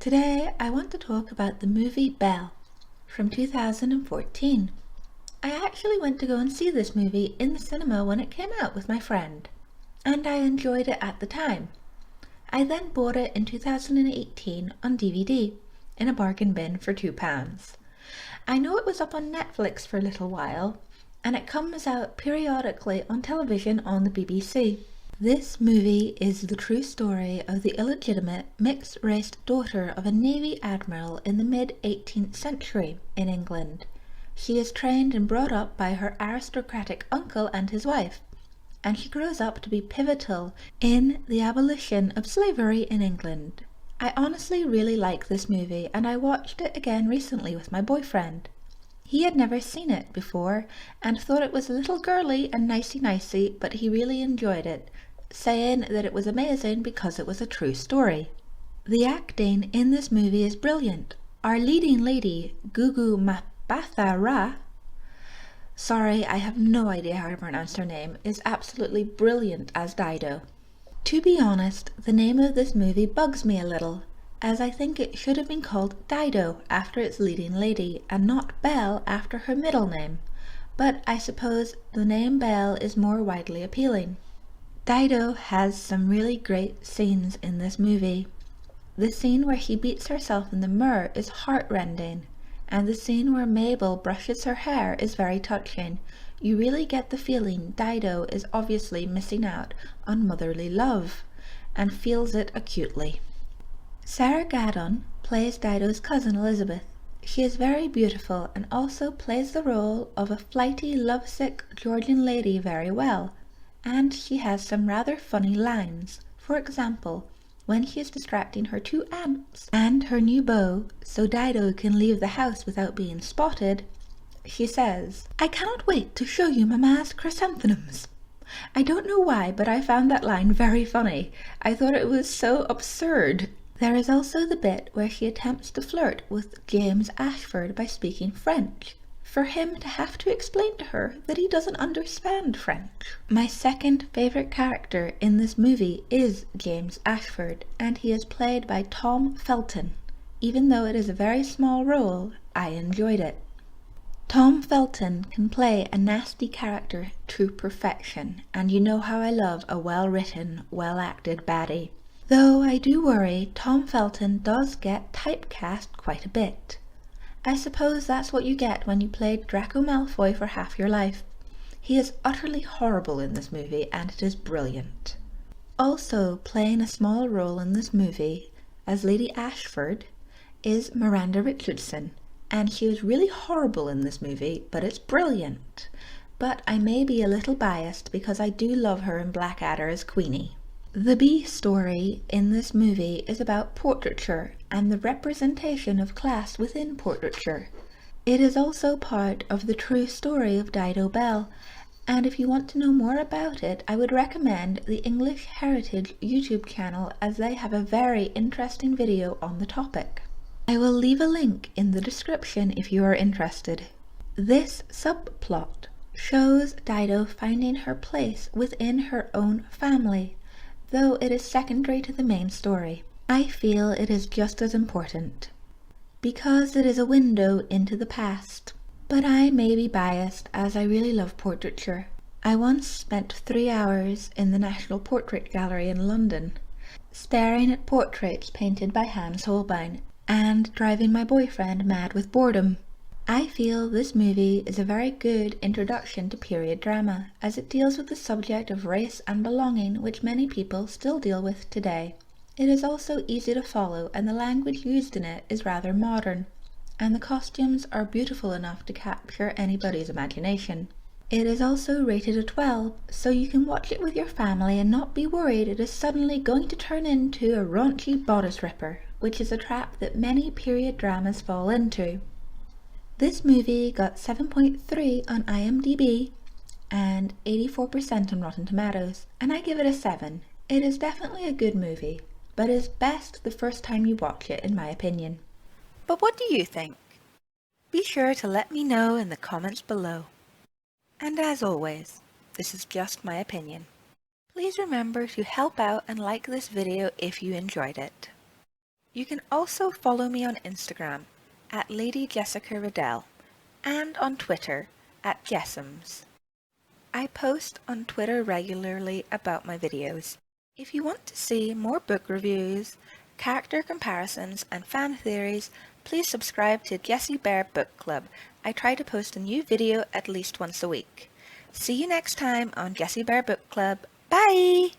Today I want to talk about the movie Belle from 2014. I actually went to go and see this movie in the cinema when it came out with my friend, and I enjoyed it at the time. I then bought it in 2018 on DVD in a bargain bin for £2. I know it was up on Netflix for a little while, and it comes out periodically on television on the BBC. This movie is the true story of the illegitimate mixed-race daughter of a Navy Admiral in the mid-18th century in England. She is trained and brought up by her aristocratic uncle and his wife, and she grows up to be pivotal in the abolition of slavery in England. I honestly really like this movie, and I watched it again recently with my boyfriend. He had never seen it before and thought it was a little girly and nicey-nicey, but he really enjoyed it, saying that it was amazing because it was a true story. The acting in this movie is brilliant. Our leading lady, Gugu Mbatha-Raw, sorry, I have no idea how to pronounce her name, is absolutely brilliant as Dido. To be honest, the name of this movie bugs me a little, as I think it should have been called Dido after its leading lady and not Belle after her middle name, but I suppose the name Belle is more widely appealing. Dido has some really great scenes in this movie. The scene where she beats herself in the mirror is heartrending, and the scene where Mabel brushes her hair is very touching. You really get the feeling Dido is obviously missing out on motherly love, and feels it acutely. Sarah Gadon plays Dido's cousin Elizabeth. She is very beautiful and also plays the role of a flighty, lovesick Georgian lady very well. And she has some rather funny lines. For example, when she is distracting her two aunts and her new beau so Dido can leave the house without being spotted, she says, "I cannot wait to show you Mama's chrysanthemums." I don't know why, but I found that line very funny. I thought it was so absurd. There is also the bit where she attempts to flirt with James Ashford by speaking French, for him to have to explain to her that he doesn't understand French. My second favourite character in this movie is James Ashford, and he is played by Tom Felton. Even though it is a very small role, I enjoyed it. Tom Felton can play a nasty character to perfection, and you know how I love a well-written, well-acted baddie. Though I do worry Tom Felton does get typecast quite a bit. I suppose that's what you get when you played Draco Malfoy for half your life. He is utterly horrible in this movie, and it is brilliant. Also playing a small role in this movie as Lady Ashford is Miranda Richardson, and she is really horrible in this movie, but it's brilliant. But I may be a little biased because I do love her in Blackadder as Queenie. The B story in this movie is about portraiture and the representation of class within portraiture. It is also part of the true story of Dido Belle, and if you want to know more about it, I would recommend the English Heritage YouTube channel, as they have a very interesting video on the topic. I will leave a link in the description if you are interested. This subplot shows Dido finding her place within her own family, though it is secondary to the main story. I feel it is just as important, because it is a window into the past. But I may be biased, as I really love portraiture. I once spent 3 hours in the National Portrait Gallery in London, staring at portraits painted by Hans Holbein, and driving my boyfriend mad with boredom. I feel this movie is a very good introduction to period drama, as it deals with the subject of race and belonging, which many people still deal with today. It is also easy to follow, and the language used in it is rather modern, and the costumes are beautiful enough to capture anybody's imagination. It is also rated a 12, so you can watch it with your family and not be worried it is suddenly going to turn into a raunchy bodice ripper, which is a trap that many period dramas fall into. This movie got 7.3 on IMDb and 84% on Rotten Tomatoes, and I give it a 7. It is definitely a good movie, but is best the first time you watch it, in my opinion. But what do you think? Be sure to let me know in the comments below. And as always, this is just my opinion. Please remember to help out and like this video if you enjoyed it. You can also follow me on Instagram at Lady Jessica Riddell and on Twitter at Jessams. I post on Twitter regularly about my videos. If you want to see more book reviews, character comparisons and fan theories, please subscribe to Jessie Bear Book Club. I try to post a new video at least once a week. See you next time on Jessie Bear Book Club. Bye!